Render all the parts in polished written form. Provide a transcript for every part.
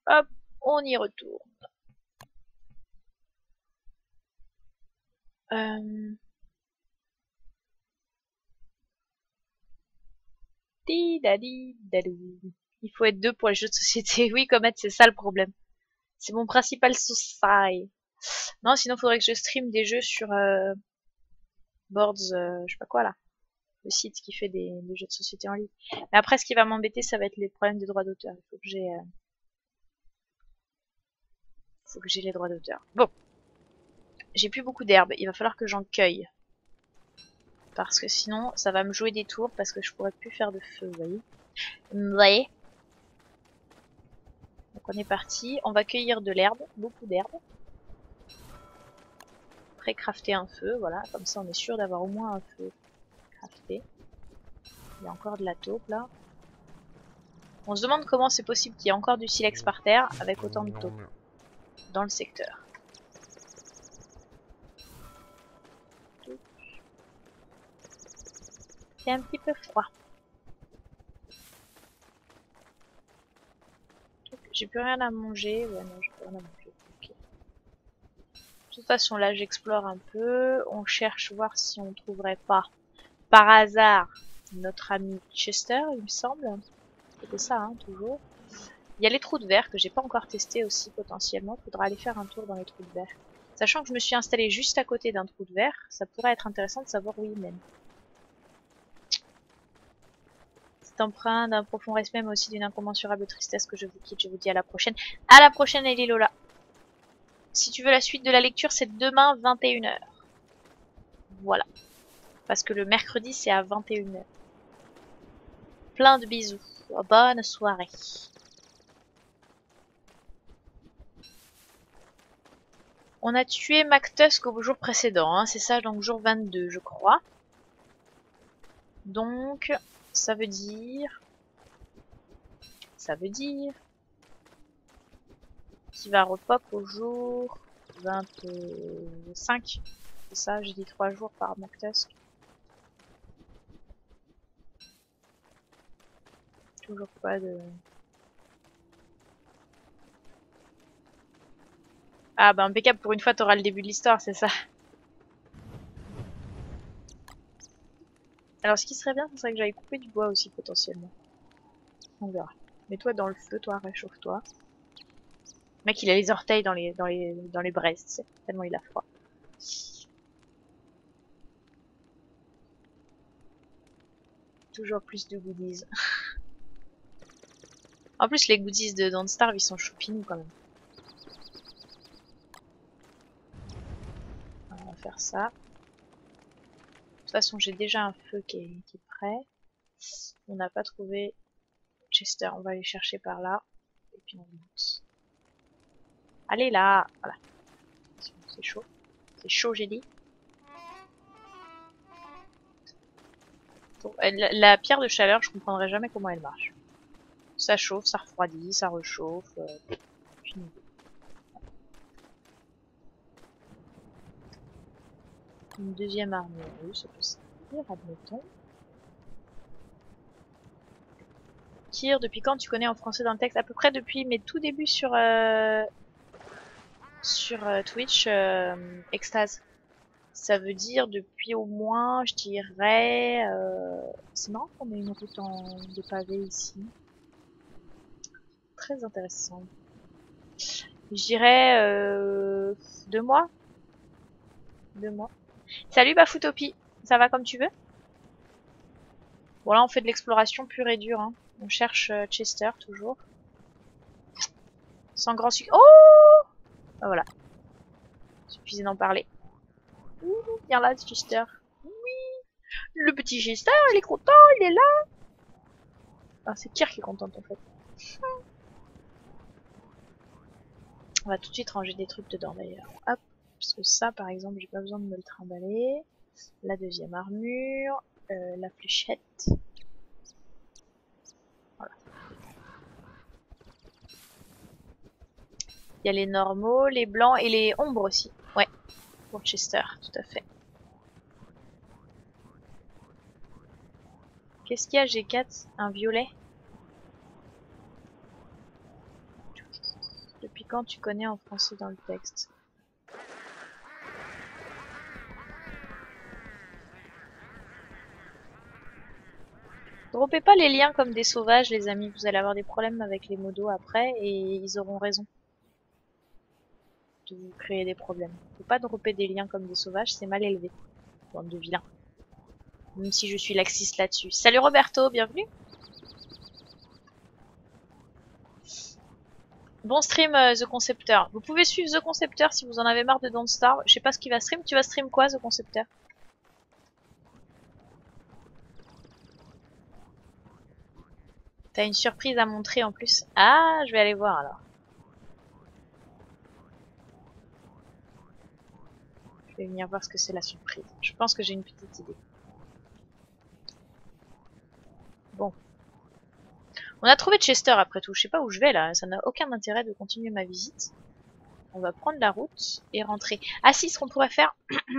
Hop, on y retourne. Dadou. Il faut être deux pour les jeux de société. Oui, Comet, c'est ça le problème. C'est mon principal souci. Non, sinon faudrait que je stream des jeux sur Boards, je sais pas quoi là. Le site qui fait des jeux de société en ligne. Mais après, ce qui va m'embêter, ça va être les problèmes des droits d'auteur. Il faut que j'ai les droits d'auteur. Bon, j'ai plus beaucoup d'herbes. Il va falloir que j'en cueille. Parce que sinon, ça va me jouer des tours parce que je pourrais plus faire de feu, vous voyez. Vous voyez. Donc on est parti. On va cueillir de l'herbe, beaucoup d'herbe. Après, crafter un feu, voilà. Comme ça, on est sûr d'avoir au moins un feu crafté. Il y a encore de la taupe là. On se demande comment c'est possible qu'il y ait encore du silex par terre avec autant de taupe dans le secteur. C'est un petit peu froid. J'ai plus rien à manger. Ouais, non, j'ai plus rien à manger. Okay. De toute façon, là, j'explore un peu. On cherche voir si on trouverait pas, par hasard, notre ami Chester, il me semble. C'était ça, hein, toujours. Il y a les trous de verre que j'ai pas encore testé aussi, potentiellement. Faudra aller faire un tour dans les trous de verre. Sachant que je me suis installée juste à côté d'un trou de verre, ça pourrait être intéressant de savoir où il mène. C'est empreint d'un profond respect, mais aussi d'une incommensurable tristesse que je vous quitte. Je vous dis à la prochaine. À la prochaine, Ellie Lola. Si tu veux la suite de la lecture, c'est demain 21h. Voilà. Parce que le mercredi, c'est à 21h. Plein de bisous. Bonne soirée. On a tué McTusk au jour précédent, hein, c'est ça, donc jour 22, je crois. Donc, ça veut dire qu'il va repop au jour 25. C'est ça, j'ai dit 3 jours par McTusk. Toujours pas de... Ah bah impeccable, pour une fois t'auras le début de l'histoire, c'est ça. Alors ce qui serait bien, ce serait que j'aille couper du bois aussi potentiellement. On verra. Mets-toi dans le feu, toi, réchauffe-toi. Le mec il a les orteils dans les braises, tu sais, tellement il a froid. Toujours plus de goodies. En plus les goodies de Don't Starve ils sont choupinous quand même. On va faire ça. De toute façon j'ai déjà un feu qui est prêt. On n'a pas trouvé Chester, on va aller chercher par là. Et puis on monte. Allez là, voilà. C'est chaud. C'est chaud j'ai dit. Bon, la pierre de chaleur, je comprendrai jamais comment elle marche. Ça chauffe, ça refroidit, ça réchauffe. Une deuxième armure, oui, ça peut servir, admettons. Kir, depuis quand tu connais en français dans le texte? À peu près depuis mes tout débuts sur Twitch, Extase. Ça veut dire depuis au moins, je dirais... C'est marrant qu'on ait une route de pavé ici. Très intéressant. Je dirais 2 mois. 2 mois. Salut Bafoutopi, ça va comme tu veux? Bon là on fait de l'exploration pure et dure. Hein. On cherche Chester toujours. Sans grand succès. Oh ah, voilà. Suffisait d'en parler. Ouh, viens là Chester. Oui. Le petit Chester, il est content, il est là. Ah, c'est Kir qui est contente en fait. On va tout de suite ranger des trucs dedans d'ailleurs. Hop. Parce que ça par exemple j'ai pas besoin de me le trimballer. La deuxième armure. La fléchette. Voilà. Il y a les normaux, les blancs et les ombres aussi. Ouais. Pour Chester, tout à fait. Qu'est-ce qu'il y a G4? Un violet? Depuis quand tu connais en français dans le texte? Droppez pas les liens comme des sauvages, les amis. Vous allez avoir des problèmes avec les modos après et ils auront raison de vous créer des problèmes. Faut pas dropper des liens comme des sauvages, c'est mal élevé. Bande de vilains. Même si je suis laxiste là-dessus. Salut Roberto, bienvenue. Bon stream The Concepteur. Vous pouvez suivre The Concepteur si vous en avez marre de Don't Starve. Je sais pas ce qu'il va stream. Tu vas stream quoi The Concepteur? T'as une surprise à montrer en plus. Ah, je vais aller voir alors. Je vais venir voir ce que c'est la surprise. Je pense que j'ai une petite idée. Bon. On a trouvé Chester après tout. Je sais pas où je vais là. Ça n'a aucun intérêt de continuer ma visite. On va prendre la route et rentrer. Ah si, ce qu'on pourrait faire,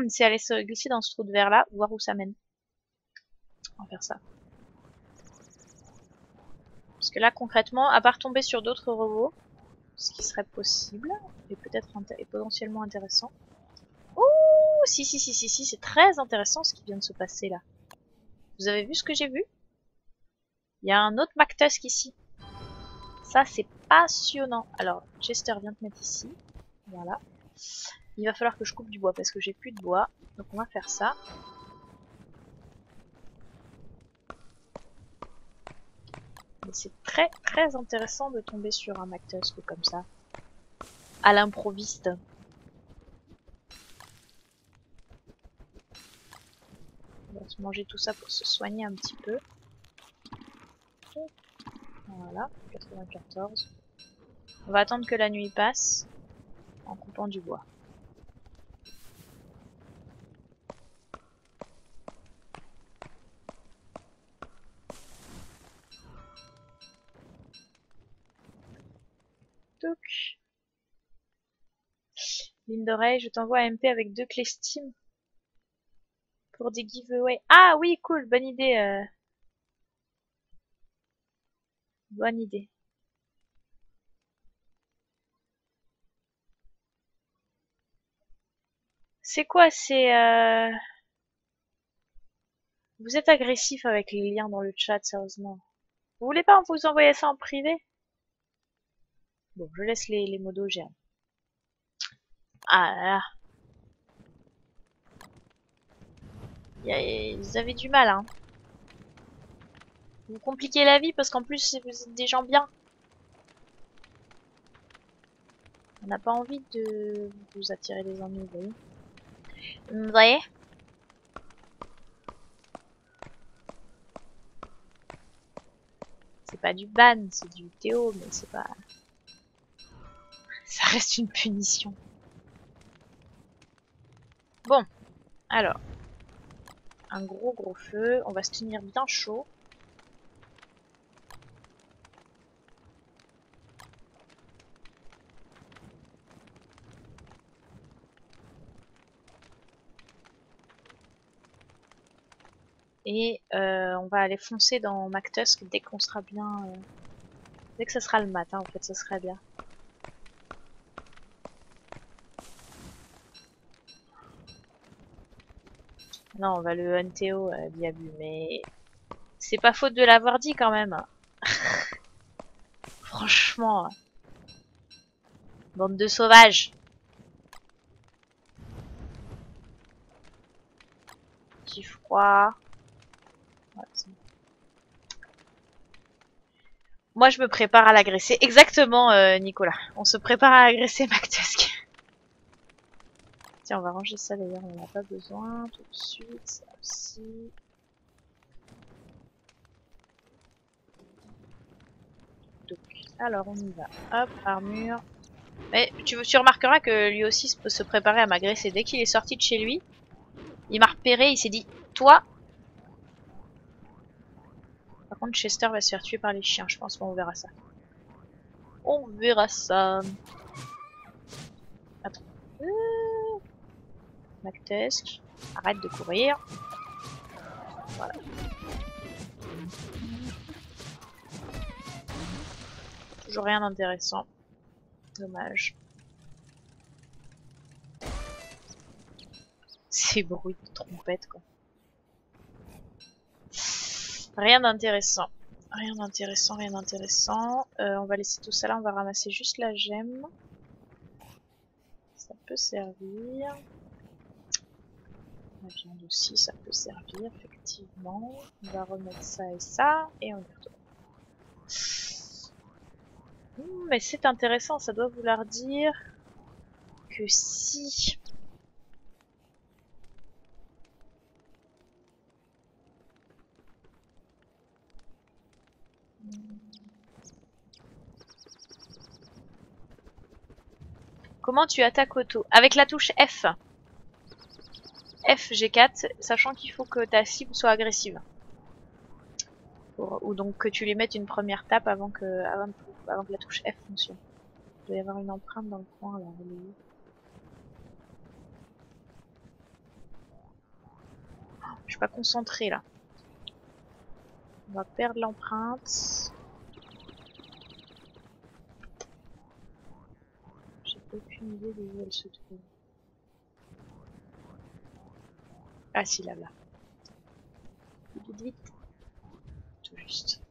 c'est aller se glisser dans ce trou de verre là, voir où ça mène. On va faire ça. Parce que là, concrètement, à part tomber sur d'autres robots, ce qui serait possible, et peut-être potentiellement intéressant. Ouh, si, c'est très intéressant ce qui vient de se passer là. Vous avez vu ce que j'ai vu? Il y a un autre McTusk ici. Ça, c'est passionnant. Alors, Chester vient te mettre ici. Voilà. Il va falloir que je coupe du bois parce que j'ai plus de bois. Donc on va faire ça. Mais c'est très très intéressant de tomber sur un McTusk comme ça. À l'improviste. On va se manger tout ça pour se soigner un petit peu. Voilà, 94. On va attendre que la nuit passe en coupant du bois. Touc. Ligne d'oreille, je t'envoie un MP avec 2 clés Steam pour des giveaways. Ah oui, cool, bonne idée. Bonne idée. C'est quoi, Vous êtes agressif avec les liens dans le chat, sérieusement. Vous voulez pas vous envoyer ça en privé? Bon, je laisse les modos gérer. Ah là là. Vous avez du mal, hein. Vous compliquez la vie parce qu'en plus, vous êtes des gens bien. On n'a pas envie de vous attirer des ennuis, vous voyez. Vous voyez? C'est pas du ban, c'est du Théo, mais c'est pas... Ça reste une punition. Bon, alors. Un gros feu. On va se tenir bien chaud. Et on va aller foncer dans McTusk dès qu'on sera bien... Dès que ça sera le matin, en fait, ça serait bien. Non, on va le Hunteo, Diabu, mais... C'est pas faute de l'avoir dit, quand même. Franchement. Bande de sauvages. Petit froid. Ouais, moi, je me prépare à l'agresser. Exactement, Nicolas. On se prépare à agresser McTusk. Tiens, on va ranger ça d'ailleurs, on n'en a pas besoin tout de suite. Ça aussi. Donc, alors, on y va. Hop, armure. Mais tu remarqueras que lui aussi peut se préparer à m'agresser. Dès qu'il est sorti de chez lui, il m'a repéré, il s'est dit, toi. Par contre, Chester va se faire tuer par les chiens, je pense qu'on verra ça. On verra ça. Attends. McTusk, arrête de courir. Voilà. Toujours rien d'intéressant. Dommage. Ces bruits de trompette quoi. Rien d'intéressant. Rien d'intéressant, rien d'intéressant. On va laisser tout ça là, on va ramasser juste la gemme. Ça peut servir. La viande aussi, ça peut servir, effectivement. On va remettre ça et ça, et on y retourne. Mais c'est intéressant, ça doit vouloir dire que si... Comment tu attaques auto? Avec la touche F. F, G4, sachant qu'il faut que ta cible soit agressive. Ou donc que tu lui mettes une première tape avant que la touche F fonctionne. Il doit y avoir une empreinte dans le coin là. Je suis pas concentrée là. On va perdre l'empreinte. J'ai aucune idée de où elle se trouve. Ah si, là. Vite, vite. Tout juste.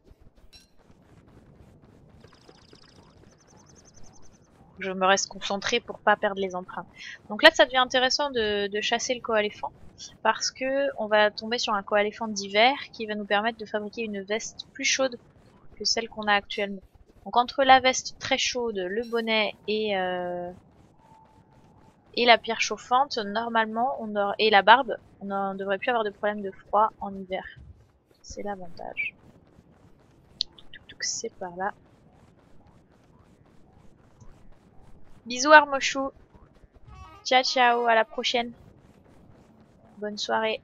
Je me reste concentrée pour pas perdre les empreintes. Donc là, ça devient intéressant de chasser le coaléphant parce que on va tomber sur un coaléphant d'hiver qui va nous permettre de fabriquer une veste plus chaude que celle qu'on a actuellement. Donc entre la veste très chaude, le bonnet et la pierre chauffante, normalement, et la barbe, on ne devrait plus avoir de problème de froid en hiver. C'est l'avantage. C'est par là. Bisous Armochou. Ciao ciao, à la prochaine. Bonne soirée.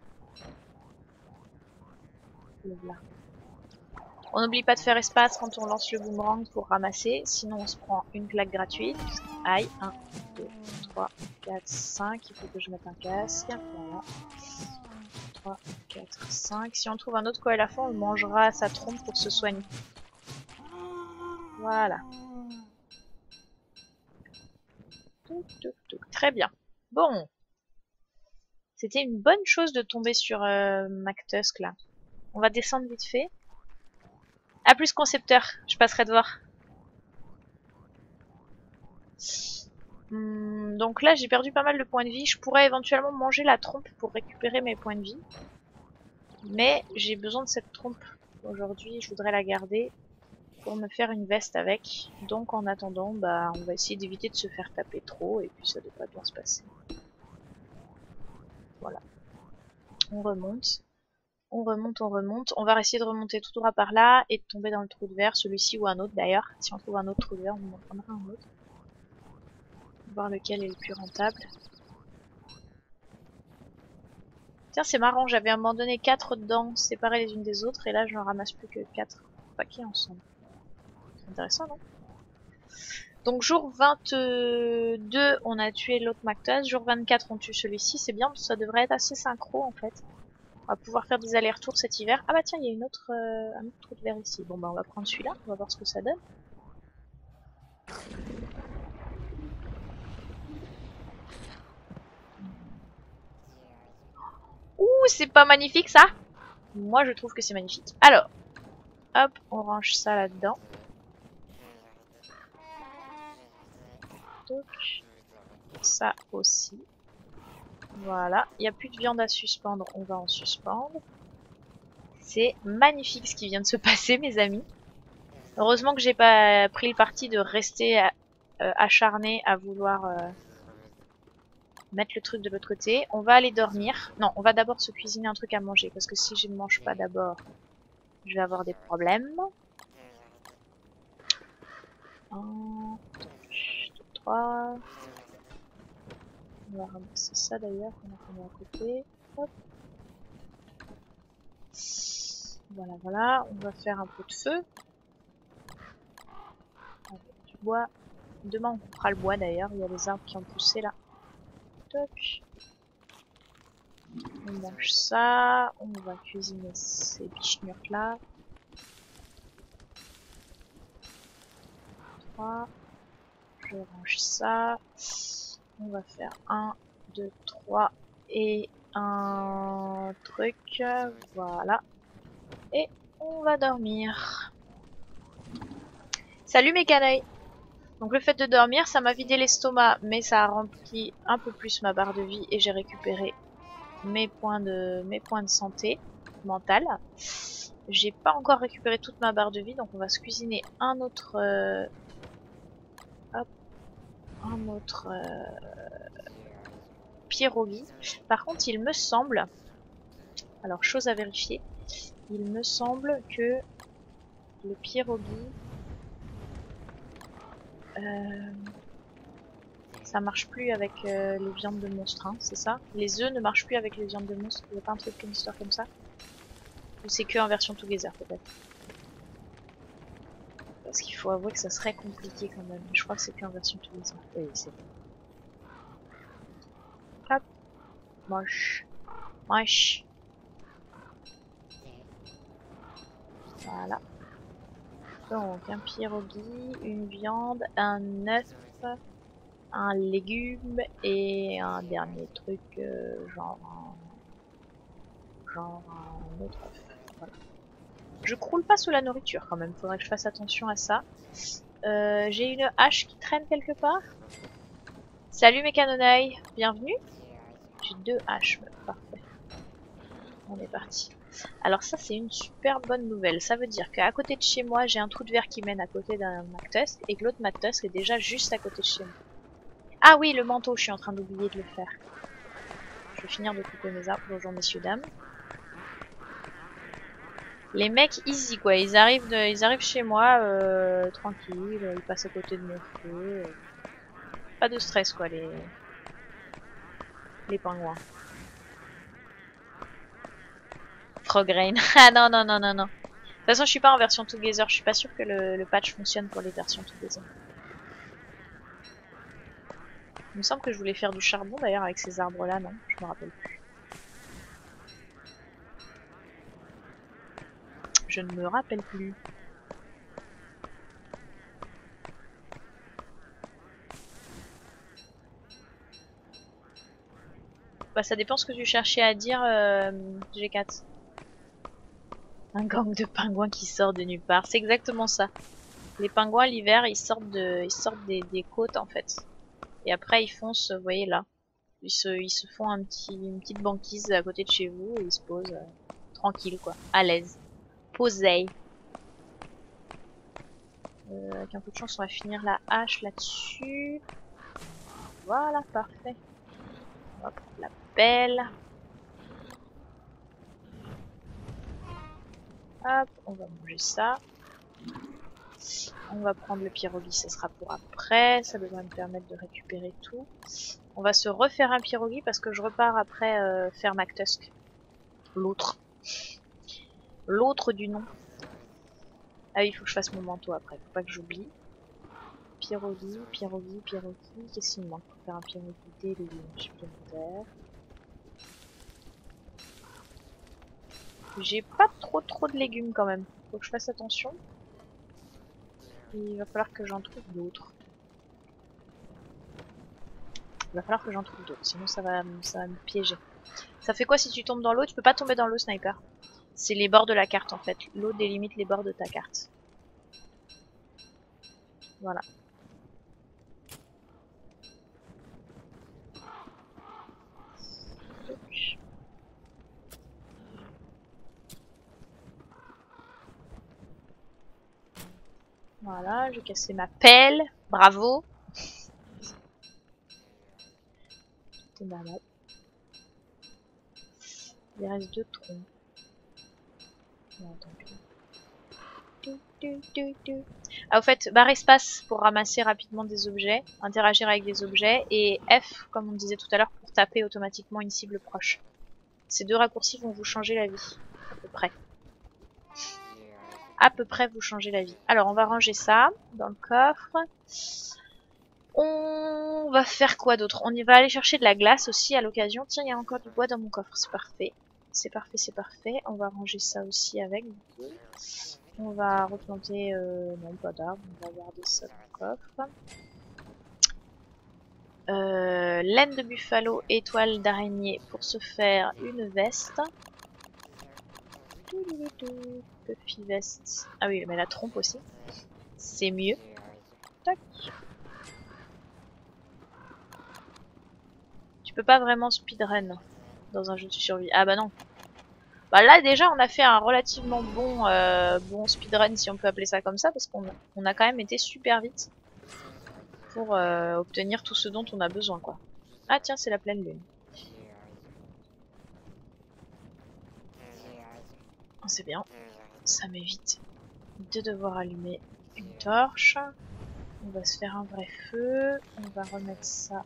Là. On n'oublie pas de faire espace quand on lance le boomerang pour ramasser, sinon on se prend une claque gratuite. Aïe, 1, 2, 3, 4, 5, il faut que je mette un casque. Voilà. 3, 4, 5. Si on trouve un autre coaléphant, on mangera sa trompe pour se soigner. Voilà. Très bien. Bon. C'était une bonne chose de tomber sur McTusk là. On va descendre vite fait. A plus concepteur, je passerai de voir. Donc là j'ai perdu pas mal de points de vie. Je pourrais éventuellement manger la trompe pour récupérer mes points de vie. Mais j'ai besoin de cette trompe. Aujourd'hui je voudrais la garder pour me faire une veste avec. Donc en attendant, bah, on va essayer d'éviter de se faire taper trop et puis ça devrait bien se passer. Voilà. On remonte. On remonte, on remonte. On va essayer de remonter tout droit par là et de tomber dans le trou de verre, celui-ci ou un autre d'ailleurs. Si on trouve un autre trou de verre, on en prendra un autre. Voir lequel est le plus rentable. Tiens, c'est marrant, j'avais à un moment donné 4 dents séparées les unes des autres et là je n'en ramasse plus que 4 paquets ensemble. C'est intéressant, non? Donc jour 22, on a tué l'autre McTusk. Jour 24, on tue celui-ci. C'est bien, ça devrait être assez synchro en fait. On va pouvoir faire des allers-retours cet hiver. Ah bah tiens, il y a un autre trou de verre ici. Bon bah on va prendre celui-là, on va voir ce que ça donne. Ouh, c'est pas magnifique ça? Moi je trouve que c'est magnifique. Alors, hop, on range ça là-dedans. Ça aussi. Voilà, il n'y a plus de viande à suspendre, on va en suspendre. C'est magnifique ce qui vient de se passer, mes amis. Heureusement que j'ai pas pris le parti de rester acharné à vouloir mettre le truc de l'autre côté. On va aller dormir. Non, on va d'abord se cuisiner un truc à manger, parce que si je ne mange pas d'abord, je vais avoir des problèmes. 1, 2, 3... On va ramasser ça d'ailleurs, on a à côté. Hop. Voilà, voilà. On va faire un peu de feu. Avec du bois. Demain on coupera le bois d'ailleurs, il y a les arbres qui ont poussé là. Toc. On mange ça. On va cuisiner ces bichenurques là. 3. Je range ça. On va faire 1, 2, 3 et un truc. Voilà. Et on va dormir. Salut mes canailles. Donc le fait de dormir, ça m'a vidé l'estomac, mais ça a rempli un peu plus ma barre de vie et j'ai récupéré mes points de santé mentale. J'ai pas encore récupéré toute ma barre de vie, donc on va se cuisiner un autre pierogi. Par contre, il me semble, alors chose à vérifier, il me semble que le pierogi ça marche plus avec les viandes de monstres, hein, c'est ça? Les œufs ne marchent plus avec les viandes de monstres, il n'y a pas un truc, une histoire comme ça? Ou c'est que en version together peut-être? Parce qu'il faut avouer que ça serait compliqué quand même. Je crois que c'est que en version together. Oui, c'est bon. Hop. Moche. Moche. Voilà. Donc un pierogi, une viande, un œuf, un légume et un dernier truc genre un autre œuf. Voilà. Je croule pas sous la nourriture quand même, faudrait que je fasse attention à ça. J'ai une hache qui traîne quelque part. Salut mes canonailles, bienvenue. J'ai 2 haches, parfait. On est parti. Alors ça c'est une super bonne nouvelle, ça veut dire qu'à côté de chez moi j'ai un trou de verre qui mène à côté d'un Mactusk et que l'autre Mactusk est déjà juste à côté de chez moi. Ah oui, le manteau, je suis en train d'oublier de le faire. Je vais finir de couper mes arbres, bonjour messieurs dames. Les mecs easy quoi, ils arrivent chez moi tranquille, ils passent à côté de mon feu. Pas de stress quoi les pingouins. Frograin. Ah non non non non non. De toute façon je suis pas en version together, je suis pas sûre que le patch fonctionne pour les versions together. Il me semble que je voulais faire du charbon d'ailleurs avec ces arbres là, non? Je me rappelle plus. Je ne me rappelle plus. Bah ça dépend ce que tu cherchais à dire G4. Un gang de pingouins qui sort de nulle part, c'est exactement ça. Les pingouins l'hiver ils sortent des côtes en fait. Et après ils foncent, vous voyez là. Ils se font une petite banquise à côté de chez vous et ils se posent tranquille quoi, à l'aise. Posez. Avec un peu de chance on va finir la hache là-dessus. Voilà, parfait. On va prendre la pelle. Hop, on va manger ça. On va prendre le pierogi, ça sera pour après. Ça devrait me permettre de récupérer tout. On va se refaire un pierogi parce que je repars après faire Mactusk. L'autre. L'autre du nom. Ah oui, il faut que je fasse mon manteau après, faut pas que j'oublie. Pierogi, pierogi, pierogi. Qu'est-ce qu'il me manque pour faire un pierogi? Des légumes supplémentaires. J'ai pas trop de légumes quand même. Faut que je fasse attention. Il va falloir que j'en trouve d'autres. Il va falloir que j'en trouve d'autres, sinon ça va me piéger. Ça fait quoi si tu tombes dans l'eau? Tu peux pas tomber dans l'eau, sniper. C'est les bords de la carte en fait. L'eau délimite les bords de ta carte. Voilà. Voilà, j'ai cassé ma pelle. Bravo. T'es malade. Il reste 2 troncs. Non, tant pis. Ah, au fait, barre espace pour ramasser rapidement des objets, interagir avec des objets, et F, comme on disait tout à l'heure, pour taper automatiquement une cible proche. Ces 2 raccourcis vont vous changer la vie, à peu près. À peu près vous changer la vie. Alors, on va ranger ça dans le coffre. On va faire quoi d'autre? On y va aller chercher de la glace aussi à l'occasion. Tiens, il y a encore du bois dans mon coffre, c'est parfait. C'est parfait, c'est parfait. On va ranger ça aussi avec. On va replanter, non pas d'arbres, on va garder ça dans le coffre. Laine de buffalo, étoile d'araignée pour se faire une veste. Puffy veste. Ah oui, mais la trompe aussi. C'est mieux. Tac. Tu peux pas vraiment speedrun dans un jeu de survie. Ah bah non. Bah là déjà on a fait un relativement bon speedrun si on peut appeler ça comme ça parce qu'on a quand même été super vite pour obtenir tout ce dont on a besoin quoi. Ah tiens c'est la pleine lune. Oh, c'est bien. Ça m'évite de devoir allumer une torche. On va se faire un vrai feu. On va remettre ça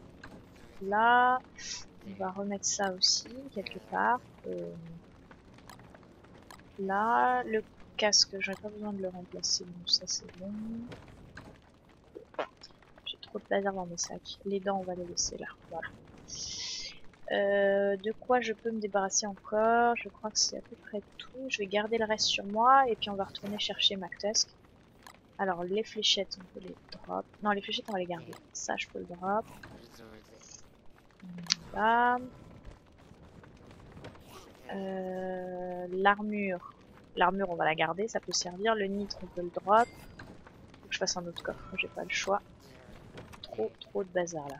là. On va remettre ça aussi quelque part. Là, le casque, j'aurais pas besoin de le remplacer. Donc ça c'est bon. J'ai trop de laser dans mes sacs. Les dents, on va les laisser là. Voilà. De quoi je peux me débarrasser encore? Je crois que c'est à peu près tout. Je vais garder le reste sur moi et puis on va retourner chercher McTusk. Alors les fléchettes, on peut les drop. Non, les fléchettes, on va les garder. Ça, je peux le drop. Là. L'armure. L'armure, on va la garder, ça peut servir. Le nitre, on peut le drop. Faut que je fasse un autre coffre, j'ai pas le choix. Trop de bazar là.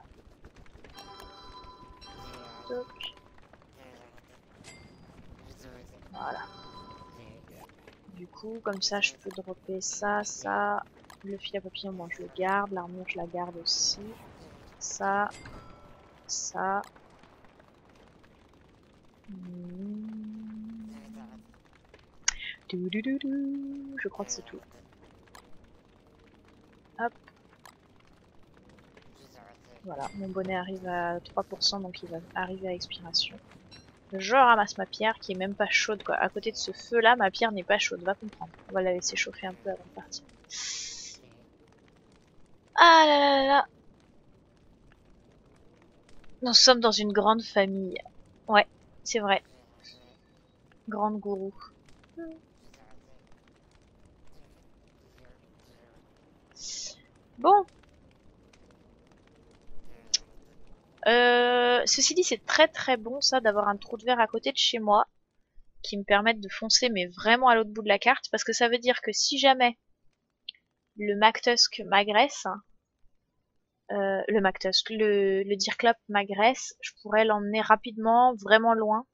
Toc. Voilà. Du coup, comme ça, je peux dropper ça, ça. Le fil à papillon, moi je le garde. L'armure, je la garde aussi. Ça. Ça. Je crois que c'est tout. Hop. Voilà, mon bonnet arrive à 3%, donc il va arriver à expiration. Je ramasse ma pierre qui est même pas chaude quoi. À côté de ce feu là, ma pierre n'est pas chaude, va comprendre. On va la laisser chauffer un peu avant de partir. Ah là là là là. Nous sommes dans une grande famille. Ouais, c'est vrai. Grande gourou. Bon. Ceci dit, c'est très bon ça d'avoir un trou de verre à côté de chez moi qui me permettent de foncer mais vraiment à l'autre bout de la carte parce que ça veut dire que si jamais le McTusk m'agresse, le Deerclop m'agresse, je pourrais l'emmener rapidement, vraiment loin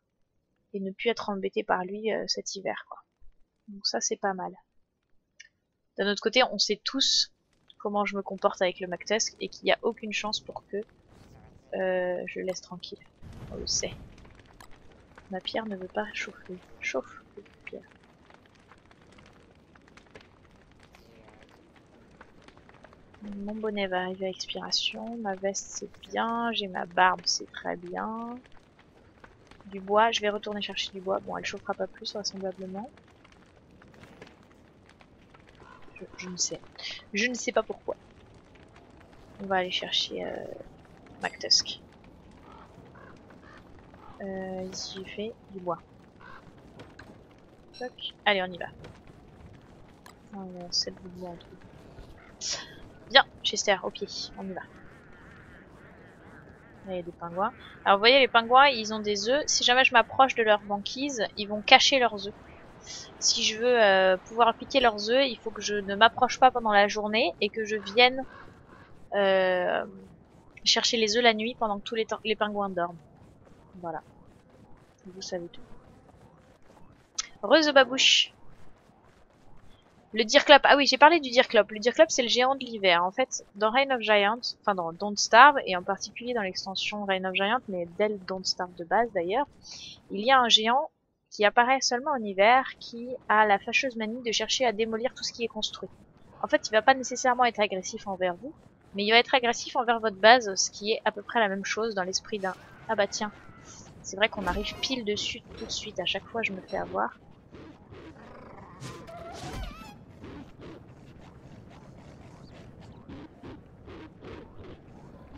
et ne plus être embêté par lui cet hiver quoi. Donc ça c'est pas mal. D'un autre côté, on sait tous comment je me comporte avec le McTusk et qu'il n'y a aucune chance pour que je le laisse tranquille. On le sait. Ma pierre ne veut pas chauffer. Chauffe, pierre. Mon bonnet va arriver à expiration. Ma veste c'est bien. J'ai ma barbe, c'est très bien. Du bois, je vais retourner chercher du bois. Bon, elle chauffera pas plus vraisemblablement. Je ne sais. Je ne sais pas pourquoi. On va aller chercher McTusk. Ici j'ai fait du bois. Toc. Allez, on y va. On 7 bois en tout. Bien, Chester, au pied, on y va. Là, il y a des pingouins. Alors vous voyez, les pingouins, ils ont des œufs. Si jamais je m'approche de leur banquise, ils vont cacher leurs œufs. Si je veux pouvoir piquer leurs œufs, il faut que je ne m'approche pas pendant la journée et que je vienne chercher les œufs la nuit pendant que tous les pingouins dorment. Voilà. Vous savez tout. Heureuse babouche. Le Deerclop. Ah oui, j'ai parlé du Deerclop. Le Deerclop, c'est le géant de l'hiver. En fait, dans Reign of Giant, enfin dans Don't Starve, et en particulier dans l'extension Reign of Giant, mais dès Don't Starve de base d'ailleurs, il y a un géant qui apparaît seulement en hiver, qui a la fâcheuse manie de chercher à démolir tout ce qui est construit. En fait, il va pas nécessairement être agressif envers vous, mais il va être agressif envers votre base, ce qui est à peu près la même chose dans l'esprit d'un... Ah bah tiens, c'est vrai qu'on arrive pile dessus tout de suite, à chaque fois je me fais avoir.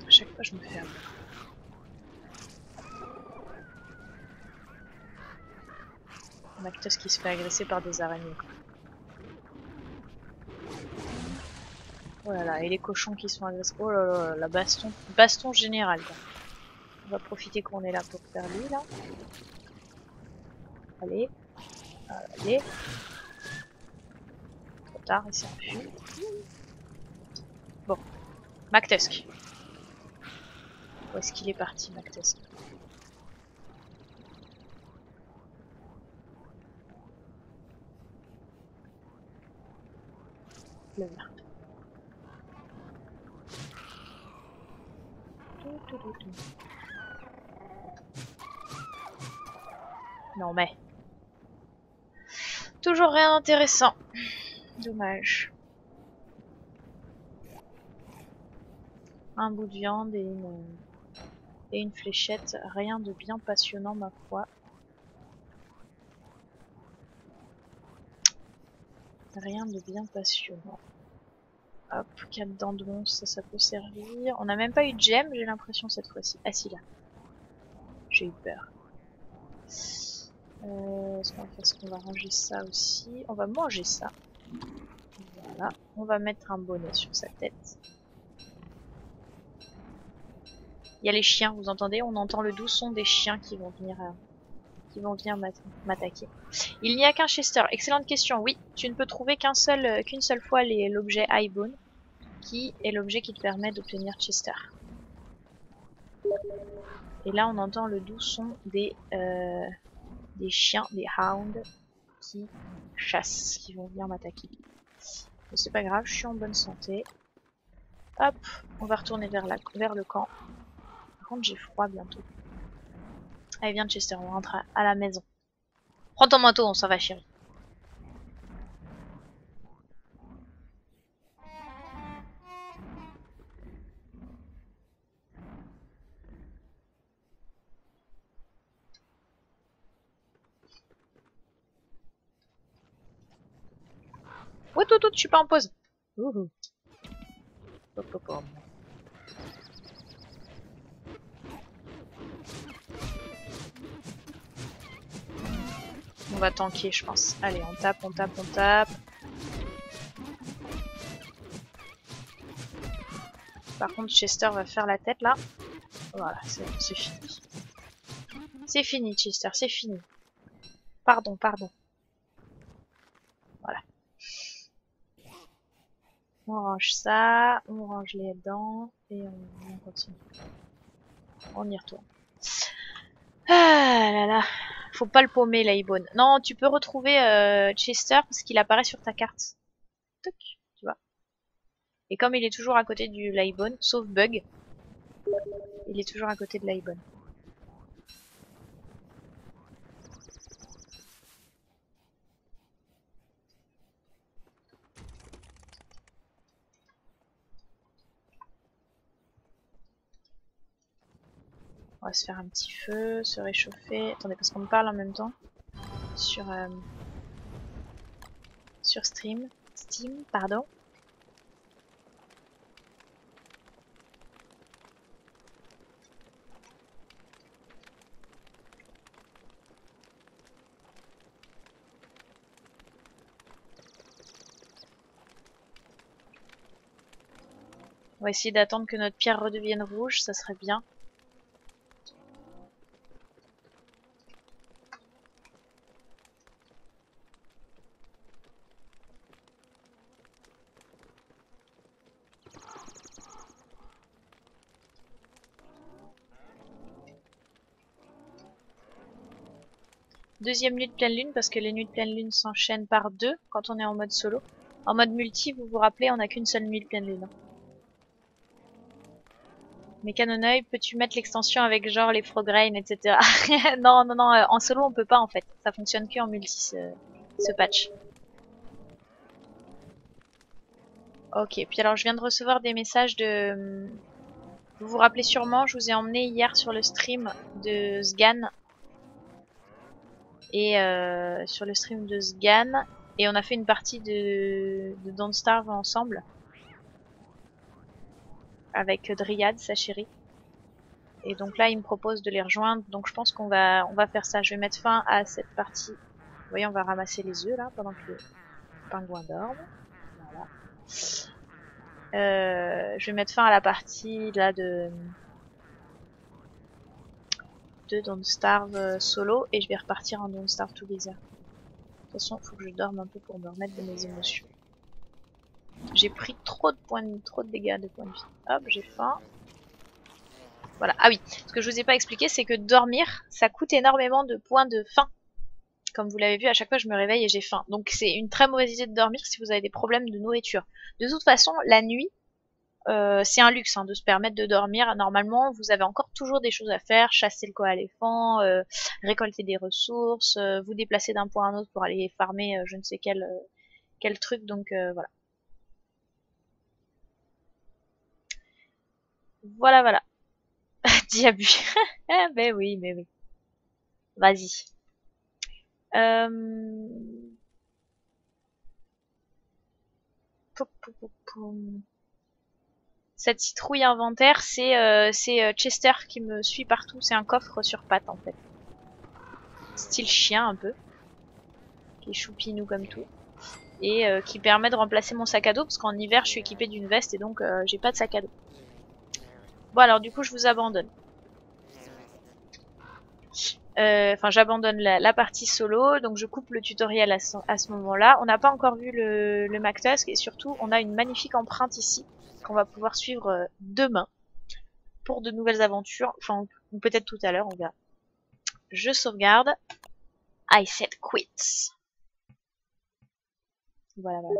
À chaque fois je me fais avoir. McTusk qui se fait agresser par des araignées. là là, et les cochons qui sont agressifs. Oh là là, la baston général. Là. On va profiter qu'on est là pour faire lui là. Allez, allez. Trop tard, il s'est enfui. Bon, McTusk. Où est-ce qu'il est parti, McTusk? Le vert. Non mais... Toujours rien d'intéressant. Dommage. Un bout de viande et une fléchette. Rien de bien passionnant, ma foi. Rien de bien passionnant. Hop, 4 dents de monstre, ça peut servir. On n'a même pas eu de gemme, j'ai l'impression, cette fois-ci. Ah si, là. J'ai eu peur. Ce qu'on va faire, c'est qu'on va ranger ça aussi. On va manger ça. Voilà. On va mettre un bonnet sur sa tête. Il y a les chiens, vous entendez? On entend le doux son des chiens qui vont venir m'attaquer. Il n'y a qu'un Chester. Excellente question. Oui, tu ne peux trouver qu'une seule fois l'objet Highbone, qui est l'objet qui te permet d'obtenir Chester. Et là, on entend le doux son des chiens, des hounds, qui chassent, qui vont venir m'attaquer. Mais c'est pas grave, je suis en bonne santé. Hop, on va retourner vers le camp. Par contre, j'ai froid bientôt. Allez, viens Chester, on rentre à la maison. Prends ton manteau, on s'en va chérie. Oh, tout, je suis pas en pause. Ouhou. On va tanker, je pense. Allez, on tape. Par contre, Chester va faire la tête là. Voilà, c'est fini. C'est fini, Chester, c'est fini. Pardon. Voilà. On range ça, on range les dents et on continue. On y retourne. Ah là là. Faut pas le paumer, l'Aibone. Non, tu peux retrouver Chester parce qu'il apparaît sur ta carte. Toc, tu vois. Et comme il est toujours à côté du l'Aibone, sauf bug, il est toujours à côté de l'Aibone. On va se faire un petit feu, se réchauffer. Attendez, parce qu'on me parle en même temps. Sur Steam, pardon. On va essayer d'attendre que notre pierre redevienne rouge, ça serait bien. Deuxième nuit de pleine lune, parce que les nuits de pleine lune s'enchaînent par 2 quand on est en mode solo. En mode multi, vous vous rappelez, on n'a qu'une seule nuit de pleine lune. Mais Canoneuil, peux-tu mettre l'extension avec genre les Frograin, etc. Non, en solo on peut pas en fait. Ça fonctionne que en multi ce patch. Ok, puis alors je viens de recevoir des messages de... Vous vous rappelez sûrement, je vous ai emmené hier sur le stream de Sgan. Et sur le stream de Sgan. Et on a fait une partie de Don't Starve ensemble. Avec Dryad, sa chérie. Et donc là, il me propose de les rejoindre. Donc je pense qu'on va faire ça. Je vais mettre fin à cette partie. Vous voyez, on va ramasser les œufs là pendant que le pingouin dorme. Voilà. Je vais mettre fin à la partie là de Don't Starve solo et je vais repartir en Don't Starve Together. De toute façon, faut que je dorme un peu pour me remettre de mes émotions. J'ai pris trop de dégâts de points de vie. Hop, j'ai faim. Voilà. Ah oui, ce que je vous ai pas expliqué, c'est que dormir, ça coûte énormément de points de faim. Comme vous l'avez vu, à chaque fois je me réveille et j'ai faim. Donc c'est une très mauvaise idée de dormir si vous avez des problèmes de nourriture. De toute façon, la nuit, c'est un luxe hein, de se permettre de dormir. Normalement, vous avez encore toujours des choses à faire, chasser le coaléphant, récolter des ressources, vous déplacer d'un point à un autre pour aller farmer je ne sais quel truc. Donc voilà. Voilà, voilà. Diabu. Ah, ben oui, mais oui. Vas-y. Euh... pou, pou, pou, pou. Cette citrouille inventaire, c'est Chester qui me suit partout. C'est un coffre sur pattes en fait. Style chien un peu. Qui est choupinou comme tout. Et qui permet de remplacer mon sac à dos parce qu'en hiver je suis équipée d'une veste et donc j'ai pas de sac à dos. Bon alors du coup je vous abandonne. Enfin j'abandonne la partie solo, donc je coupe le tutoriel à ce moment-là. On n'a pas encore vu le McTusk et surtout on a une magnifique empreinte ici qu'on va pouvoir suivre demain pour de nouvelles aventures, enfin ou peut-être tout à l'heure, on verra. Je sauvegarde. I said quit. Voilà, voilà.